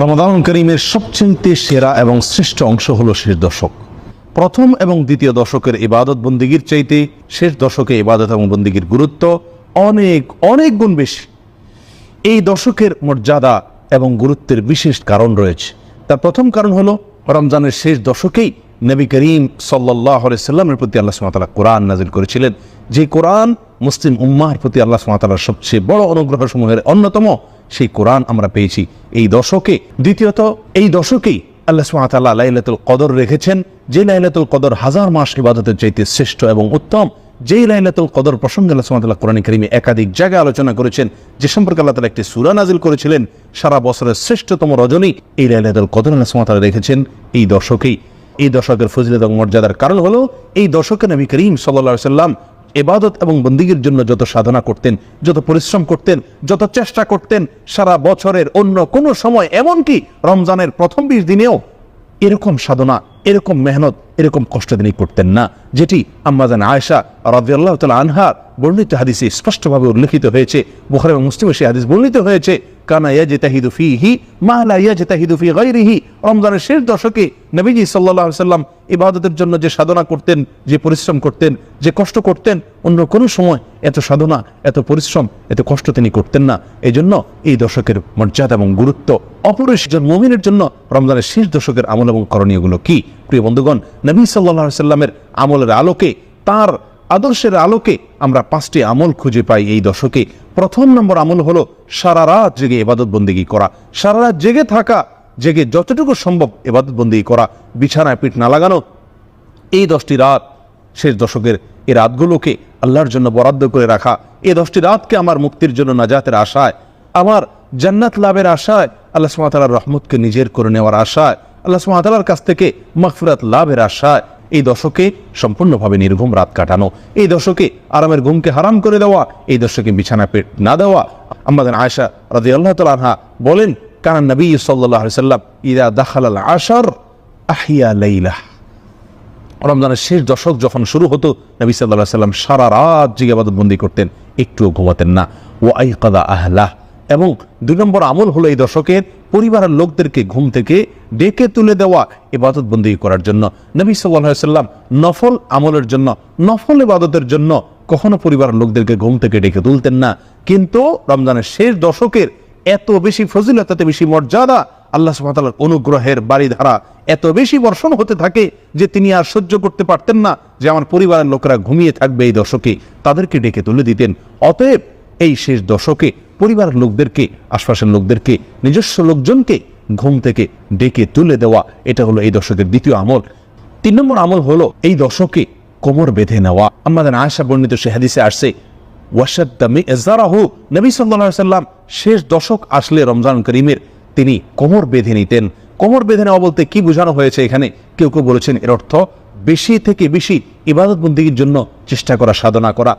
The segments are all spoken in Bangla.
রমাদান করিমের সবচেয়ে সেরা এবং শ্রেষ্ঠ অংশ হলো শেষ দশক। প্রথম এবং দ্বিতীয় দশকের ইবাদত বন্দিগির চাইতে শেষ দশকে ইবাদত এবং বন্দিগির গুরুত্ব অনেক অনেক গুণ বেশি। এই দশকের মর্যাদা এবং গুরুত্বের বিশেষ কারণ রয়েছে। তার প্রথম কারণ হলো রমজানের শেষ দশকেই নবী করিম সাল্লাল্লাহু আলাইহি সাল্লামের প্রতি আল্লাহ সুবহানাহু ওয়া তাআলা কোরআন নাযিল করেছিলেন, যে কোরআন মুসলিম উম্মাহর প্রতি আল্লাহ সুবহানাহু ওয়া তাআলার সবচেয়ে বড় অনুগ্রহসমূহের অন্যতম। সেই কোরআন আমরা পেয়েছি এই দশকে। দ্বিতীয়ত, এই দশকেই আল্লাহ সুবহানাহু ওয়া তাআলা লাইলাতুল কদর রেখেছেন, যে লাইলাতুল কদর হাজার মাস ইবাদতের চাইতে শ্রেষ্ঠ এবং উত্তম। যেই লাইলাতুল কদর প্রসঙ্গে আল্লাহ সুবহানাহু ওয়া তাআলা কোরআনে কারীমে একাধিক জায়গায় আলোচনা করেছেন, যে সম্পর্কে আল্লাহ তাআলা একটি সূরা নাযিল করেছিলেন। সারা বছরের শ্রেষ্ঠতম রজনী এই লাইলাতুল কদর আল্লাহ সুবহানাহু ওয়া তাআলা রেখেছেন এই দশকেই। এই দশকের ফজিলত এবং মর্যাদার কারণ হলো এই দশকে নবী করিম সাল্লাল্লাহু আলাইহি সাল্লাম ইবাদত এবং বন্দিগির জন্য যত সাধনা করতেন, যত পরিশ্রম করতেন, যত চেষ্টা করতেন, সারা বছরের অন্য কোনো সময়, এমনকি রমজানের প্রথম 20 দিনেও এরকম সাধনা, এরকম মেহনত, এরকম কষ্ট তিনি করতেন না, যেটি আম্মা জান আয়েশা রাদিয়াল্লাহু তাআলা আনহা বর্ণিত হাদিসে স্পষ্টভাবে উল্লেখিত হয়েছে। বুখারী এবং মুসলিমে সেই হাদিস বর্ণিত হয়েছে, কানা ইয়াজতাহিদু ফীহি মা লা ইয়াজতাহিদু ফী গায়রিহি। রমজানের শেষ দশকে নবীজি সাল্লাল্লাহু আলাইহি সাল্লাম ইবাদতের জন্য যে সাধনা করতেন, যে পরিশ্রম করতেন, যে কষ্ট করতেন, অন্য কোনো সময় এত সাধনা, এত পরিশ্রম, এত কষ্ট তিনি করতেন না। এই জন্য এই দশকের মর্যাদা এবং গুরুত্ব অপরিসীম। মুমিনের জন্য রমজানের শেষ দশকের আমল এবং করণীয়গুলো কি? প্রিয় বন্ধুগণ, নবী সাল্লাল্লাহু আলাইহি সাল্লামের আমলের আলোকে, তার আদর্শের আলোকে আমরা 5টি আমল খুঁজে পাই এই দশকে। প্রথম নম্বর আমল হলো সারা রাত জেগে ইবাদত বন্দেগী করা। সারা রাত জেগে থাকা, জেগে যতটুকু সম্ভব ইবাদত বন্দেগী করা, বিছানায় পিঠ না লাগানো। এই 10টি রাত, শেষ দশকের এই রাতগুলোকে আল্লাহর জন্য বরাদ্দ করে রাখা। এই 10টি রাতকে আমার মুক্তির জন্য, নাজাতের আশায়, আমার জান্নাত লাভের আশায়, আল্লাহ সুবহানাহু ওয়া তাআলার রহমতকে নিজের করে নেওয়ার আশায়, আল্লাহ সুবহানাহু ওয়া তাআলার কাছ থেকে মাগফিরাত লাভের আশায় এই দশকে সম্পূর্ণভাবে নির্ঘুম রাত কাটানো। এই দশকে আরামের ঘুমকে হারাম করে দেওয়া। এই দশকে বিছানা পেট না দেওয়া। আম্মা জান আয়েশা রাদিয়াল্লাহু তাআলা আনহা বলেন, কানা নবী সাল্লাল্লাহু আলাইহি সাল্লাম ইযা দাখালাল আশর আহিয়া লাইলাহ। রমজানের শেষ দশক যখন শুরু হতো, নবী সাল্লাল্লাহু আলাইহি সাল্লাম সারা রাত জেগে ইবাদত বন্দি করতেন, একটুও ঘুমাতেন না। ওয়া আইকাদা আহলাহ। এবং 2 নম্বর আমল হলো এই দশকের পরিবারের লোকদেরকে ঘুম থেকে ডেকে তুলে দেওয়া ইবাদত বন্দি করার জন্য। নবী সাল্লাল্লাহু আলাইহি সাল্লাম নফল আমলের জন্য, নফল ইবাদতের জন্য কখনো পরিবারের লোকদেরকে ঘুম থেকে ডেকে তুলতেন না। কিন্তু রমজানের শেষ দশকের এত বেশি ফজিলত, এত বেশি মর্যাদা, আল্লাহ সুবহানাহু ওয়া তাআলার অনুগ্রহের বাড়িধারা এত বেশি বর্ষণ হতে থাকে যে তিনি আর সহ্য করতে পারতেন না যে আমার পরিবারের লোকেরা ঘুমিয়ে থাকবে এই দশকে, তাদেরকে ডেকে তুলে দিতেন। অতএব এই শেষ দশকে পরিবারের লোকদেরকে, আশপাশের লোকদেরকে, নিজস্ব লোকজনকে ঘুম থেকে ডেকে তুলে দেওয়া, এটা হলো এই দশকের দ্বিতীয় আমল। 3 নম্বর আমল হলো এই দশকে কোমর বেঁধে নেওয়া। আমাদের আয়েশা বর্ণিত সে হাদিসে আসছে, ওয়াশাদ্দা মিযজারাহু। নবী সাল্লাল্লাহু আলাইহি সাল্লাম শেষ দশক আসলে রমজান করিমের তিনি কোমর বেঁধে নিতেন। কোমর বেঁধে নেওয়া বলতে কি বোঝানো হয়েছে এখানে? কেউ কেউ বলেছেন এর অর্থ বেশি থেকে বেশি ইবাদত বন্দেগীর জন্য চেষ্টা করা, সাধনা করা।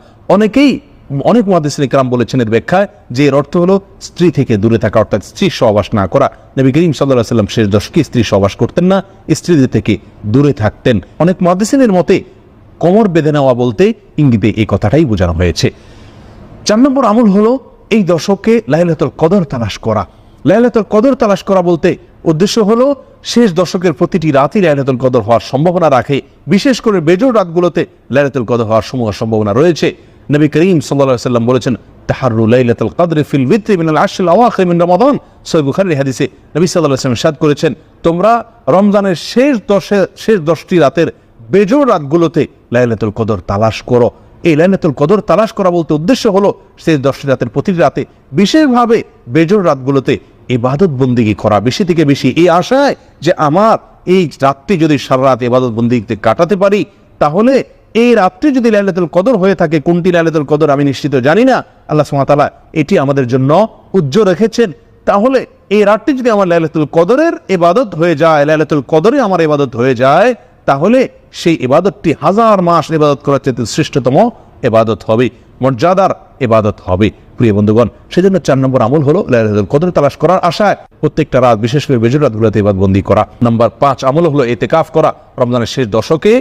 অনেক মুহাদ্দিসিন ইকরাম বলেছেন এর ব্যাখ্যায় যে এর অর্থ হলো স্ত্রী থেকে দূরে থাকা, অর্থাৎ স্ত্রী সহবাস না করা। নবী করিম সাল্লাল্লাহু আলাইহি সাল্লাম শেষ দশকে স্ত্রী সহবাস করতেন না, স্ত্রীদের থেকে দূরে থাকতেন। অনেক মুহাদ্দিসিনের মতে কোমর বেঁধে নেওয়া বলতে ইঙ্গিতে এই কথাটাই বোঝানো হয়েছে। 4 নম্বর আমল হলো এই দশকে লাইলাতুল কদর তালাশ করা। লাইলাতুল কদর তালাশ করা বলতে উদ্দেশ্য হলো শেষ দশকের প্রতিটি রাতই লাইলাতুল কদর হওয়ার সম্ভাবনা রাখে। বিশেষ করে বেজোড় রাতগুলোতে লাইলাতুল কদর হওয়ার সম্ভাবনা রয়েছে। নবী করিম সাল্লাল্লাহু আলাইহি সাল্লাম বলেছেন, তাহাররু লাইলাতুল কদরি ফিল বিত্রি মিনাল আশরিল আওয়াখির মিন রমাদান। সহিহ বুখারীর হাদিসে নবী সাল্লাল্লাহু আলাইহি সাল্লাম ইরশাদ করেছেন, তোমরা রমজানের শেষ 10টি রাতের বেজোড় রাতগুলোতে লাইলাতুল কদর তালাশ করো। এই লাইলাতুল কদর তালাশ করা বলতে উদ্দেশ্য হলো শেষ 10টি রাতের প্রতিটি রাতে, বিশেষভাবে বেজোড় রাতগুলোতে ইবাদত বন্দেগী করা, বেশি থেকে বেশি, এই আশায় যে আমার এই রাতটি যদি সারা রাত ইবাদত বন্দেগীতে কাটাতে পারি, তাহলে এই রাতটি যদি লাইলাতুল কদর হয়ে থাকে, কোনটি লাইলাতুল কদর আমি নিশ্চিত জানি না, আল্লাহ সুবহানাহু ওয়া তাআলা এটি আমাদের জন্য উজ্জ্বল রেখেছেন। তাহলে এই রাতটি যদি আমার লাইলাতুল কদরের ইবাদত হয়ে যায়, লাইলাতুল কদরে আমার ইবাদত হয়ে যায়, তাহলে সেই ইবাদতটি হাজার মাস ইবাদত করার চেয়ে শ্রেষ্ঠতম ইবাদত হবে, মর্যাদার ইবাদত হবে। প্রিয় বন্ধুগণ, সেজন্য 4 নম্বর আমল হলো লাইলাতুল কদর তালাশ করার আশায় প্রত্যেকটা রাত, বিশেষ করে বেজোড় রাতগুলোতে ইবাদত বন্দি করা। নাম্বার 5 আমল হলো ইতিকাফ করা। রমজানের শেষ দশকে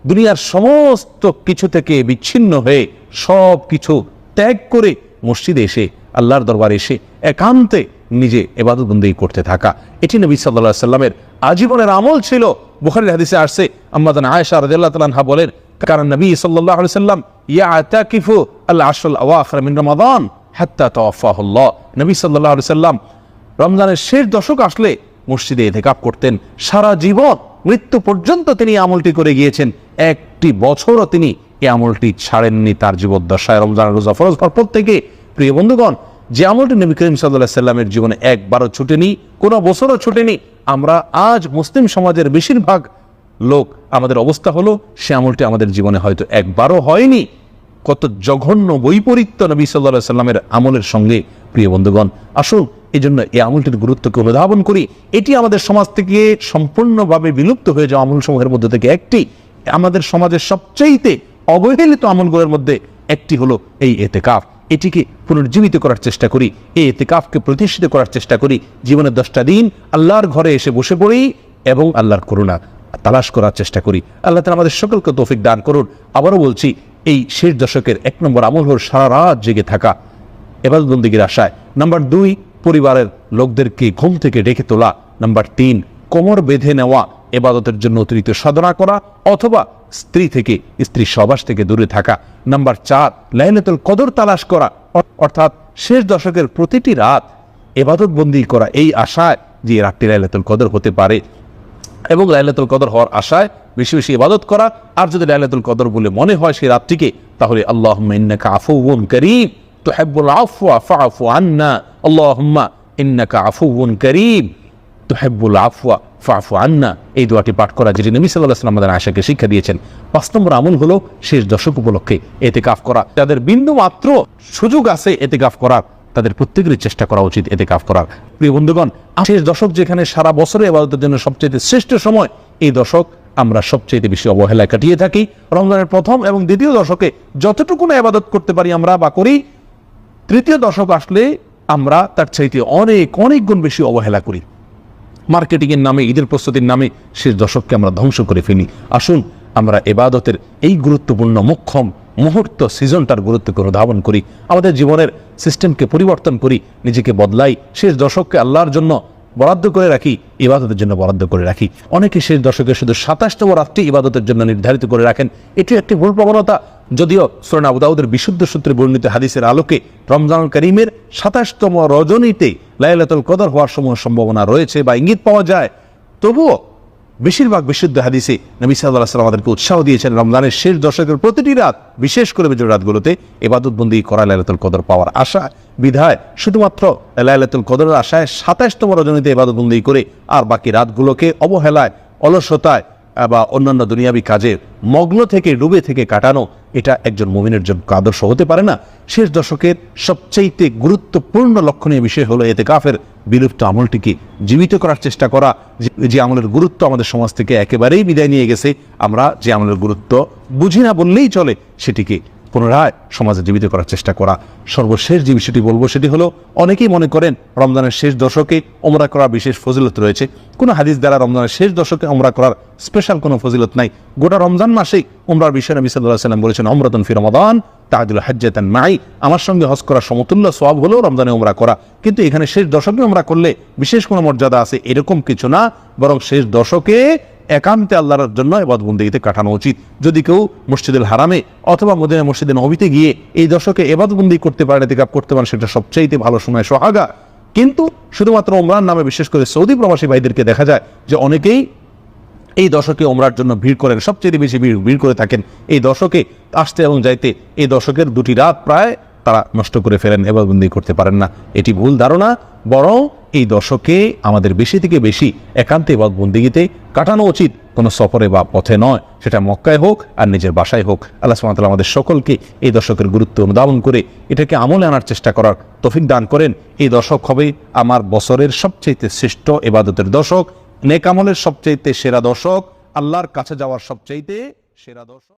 দুনিয়ার সমস্ত কিছু থেকে বিচ্ছিন্ন হয়ে, সব কিছু ত্যাগ করে মসজিদে এসে, আল্লাহর দরবারে এসে একান্তে নিজে ইবাদত বন্দেগী করতে থাকা। এটি নবী সাল্লাল্লাহু আলাইহি সাল্লামের আজীবনের আমল ছিল। বুখারীর হাদিসে আসছে, আম্মা জান আয়েশা রাদিয়াল্লাহু তাআলা আনহা বলেন, কারণ নবী সাল্লাল্লাহু আলাইহি সাল্লাম ইয়াতাকিফু আল আশরুল আওয়াখির মিন রমাদান হাত্তা তাওয়াফাহুল্লাহ। নবী সাল্লাল্লাহু আলাইহি সাল্লাম রমজানের শেষ দশক আসলে মসজিদে ইতিকাফ করতেন। সারা জীবন মৃত্যু পর্যন্ত তিনি আমলটি করে গিয়েছেন। একটি বছরও তিনি এই আমলটি ছাড়েননি তার জীবদ্দশায়। রমজানের রোজা ফরজ হওয়ার পর থেকে প্রিয় বন্ধুগণ, যে আমলটি নবী করিম সাল্লাল্লাহু আলাইহি সাল্লামের জীবনে একবারও ছুটেনি, কোনো বছরও ছুটেনি, আমরা আজ মুসলিম সমাজের বেশিরভাগ লোক আমাদের অবস্থা হলো সে আমলটি আমাদের জীবনে হয়তো একবারও হয়নি। কত জঘন্য বৈপরীত্য নবী সাল্লাল্লাহু আলাইহি সাল্লামের আমলের সঙ্গে। প্রিয় বন্ধুগণ, আসুন এই জন্য এই আমলটির গুরুত্বকে অনুধাবন করি। এটি আমাদের সমাজ থেকে সম্পূর্ণভাবে বিলুপ্ত হয়ে যাওয়া আমলসমূহের মধ্যে থেকে একটি। আমাদের সমাজের সবচেয়ে অবহেলিত আমলগুলোর মধ্যে একটি হলো এই ইতিকাফ। এটিকে পুনর্জীবিত করার চেষ্টা করি, এই ইতিকাফকে প্রতিষ্ঠিত করার চেষ্টা করি। জীবনের 10টা দিন আল্লাহর ঘরে এসে বসে পড়ি এবং আল্লাহর করুণা তালাশ করার চেষ্টা করি। আল্লাহ তাআলা আমাদের সকলকে তৌফিক দান করুন। আবারও বলছি, এই শেষ দশকের 1 নম্বর আমল হল সারা রাত জেগে থাকা ইবাদত বন্দেগীর আশায়। নাম্বার 2, পরিবারের লোকদেরকে ঘুম থেকে ডেকে তোলা। নাম্বার 3, কোমর বেঁধে নেওয়া, ইবাদতের জন্য অতিরিক্ত সাধনা করা অথবা স্ত্রী সহবাস থেকে দূরে থাকা। নাম্বার 4, লাইলাতুল কদর তালাশ করা, অর্থাৎ শেষ দশকের প্রতিটি রাত ইবাদত বন্দেগী করা এই আশায় যে রাতটি লাইলাতুল কদর হতে পারে এবং লাইলাতুল কদর হওয়ার আশায় বেশি বেশি ইবাদত করা। আর যদি লাইলাতুল কদর বলে মনে হয় সেই রাতটিকে, তাহলে আল্লাহুম্মা ইন্নাকা আফুউন কারীম তুহিব্বুল আফওয়া ফাআফু আন্না, আল্লাহুম্মা ইন্নাকা আফুউন কারীম তুহিব্বুল আফওয়া ফাআফু আন্না, এই দোয়াটি পাঠ করা, যেটি নবী সাল্লাল্লাহু আলাইহি ওয়াসাল্লাম আমাদের আয়েশাকে শিক্ষা দিয়েছেন। 5 নম্বর আমল হলো শেষ দশক উপলক্ষে ইতিকাফ করা। যাদের বিন্দু মাত্র সুযোগ আছে ইতিকাফ করার, তাদের প্রত্যেকেরই চেষ্টা করা উচিত ইতিকাফ করার। প্রিয় বন্ধুগণ, শেষ দশক যেখানে সারা বছরে ইবাদতের জন্য সবচেয়ে শ্রেষ্ঠ সময়, এই দশক আমরা সবচেয়ে বেশি অবহেলায় কাটিয়ে থাকি। রমজানের প্রথম এবং দ্বিতীয় দশকে যতটুকু না ইবাদত করতে পারি আমরা বা করি, তৃতীয় দশক আসলে আমরা তার চাইতে অনেক অনেক গুণ বেশি অবহেলা করি। মার্কেটিংয়ের নামে, ঈদের প্রস্তুতির নামে শেষ দশককে আমরা ধ্বংস করে ফেলি। আসুন আমরা ইবাদতের এই গুরুত্বপূর্ণ মুখ্যম মুহূর্ত সিজনটার গুরুত্বকে অনুধাবন করি, আমাদের জীবনের সিস্টেমকে পরিবর্তন করি, নিজেকে বদলাই, শেষ দশককে আল্লাহর জন্য বরাদ্দ করে রাখি, ইবাদতের জন্য বরাদ্দ করে রাখি। অনেকে শেষ দশকে শুধু 27তম রাতটি ইবাদতের জন্য নির্ধারিত করে রাখেন। এটি একটি ভুল প্রবণতা। যদিও সূরা আবু দাউদের বিশুদ্ধ সূত্রে বর্ণিত হাদিসের আলোকে রমজানুল কারীমের 27তম রজনীতে লাইলাতুল কদর হওয়ার সম্ভাবনা রয়েছে বা ইঙ্গিত পাওয়া যায়, তবুও বেশিরভাগ বিশুদ্ধ হাদিসে নবী সাল্লাল্লাহু আলাইহি ওয়াসাল্লাম আমাদেরকে উৎসাহ দিয়েছেন রমজানের শেষ দশকের প্রতিটি রাত, বিশেষ করে বিজয় রাতগুলোতে ইবাদত বন্দেগী করা, লাইলাতুল কদর পাওয়ার আশা। বিধায় শুধুমাত্র লাইলাতুল কদরের আশায় 27তম রজনীতে ইবাদত বন্দেগী করে আর বাকি রাতগুলোকে অবহেলায়, অলসতায় বা অন্যান্য দুনিয়াবী কাজে মগ্ন থেকে ডুবে থেকে কাটানো, এটা একজন মুমিনের জন্য আদর্শ হতে পারে না। শেষ দশকের সবচাইতে গুরুত্বপূর্ণ লক্ষণীয় বিষয় হলো ইতিকাফের বিলুপ্ত আমলটিকে জীবিত করার চেষ্টা করা। যে আমলের গুরুত্ব আমাদের সমাজ থেকে একেবারেই বিদায় নিয়ে গেছে, আমরা যে আমলের গুরুত্ব বুঝি না বললেই চলে, সেটিকে পুনরায় সমাজে জীবিত করার চেষ্টা করা। সর্বশেষ যে বিষয়টি বলবো সেটি হলো, অনেকেই মনে করেন রমজানের শেষ দশকে ওমরা করার বিশেষ ফজিলত রয়েছে। কোনো হাদিস দ্বারা রমজানের শেষ দশকে ওমরা করার স্পেশাল কোনো ফজিলত নাই। গোটা রমজান মাসেই ওমরার বিষয়ে নবী সাল্লাল্লাহু আলাইহি ওয়াসাল্লাম বলেছেন, উমরাতুন ফি রমাদান তা'দিলু হাজ্জাতান মাই, আমার সঙ্গে হজ করার সমতুল্য সওয়াব হলো রমজানে ওমরা করা। কিন্তু এখানে শেষ দশকে ওমরা করলে বিশেষ কোনো মর্যাদা আছে এরকম কিছু না, বরং শেষ দশকে একান্তে আল্লাহর জন্য ইবাদত বন্দেগীতে কাটানো উচিত। যদি কেউ মসজিদুল হারামে অথবা মদিনা মসজিদে নববীতে গিয়ে এই দশকে ইবাদত বন্দেগী করতে পারে, ইতিকাফ করতে পারে, সেটা সবচাইতে ভালো সময়, সোহাগা। কিন্তু শুধুমাত্র ওমরার নামে বিশেষ করে সৌদি প্রবাসী ভাইদেরকে দেখা যায় যে অনেকেই এই দশকে ওমরার জন্য ভিড় করেন, সবচেয়ে বেশি ভিড় করে থাকেন এই দশকে আসতে এবং যাইতে। এই দশকের 2টি রাত প্রায় তারা নষ্ট করে ফেলেন, ইবাদত বন্দেগী করতে পারেন না। এটি ভুল ধারণা। বরং এই দশকে আমাদের বেশি থেকে বেশি একান্তে ইবাদত বন্দেগীতে কাটানো উচিত, কোনো সফরে বা পথে নয়, সেটা মক্কায় হোক আর নিজের বাসায় হোক। আল্লাহ সুবহানাহু ওয়া তাআলা আমাদের সকলকে এই দশকের গুরুত্ব অনুধাবন করে এটাকে আমলে আনার চেষ্টা করার তৌফিক দান করেন। এই দশক হবে আমার বছরের সবচেয়ে শ্রেষ্ঠ ইবাদতের দশক, নেক আমলের সবচেয়ে সেরা দশক, আল্লাহর কাছে যাওয়ার সবচেয়ে সেরা দশক।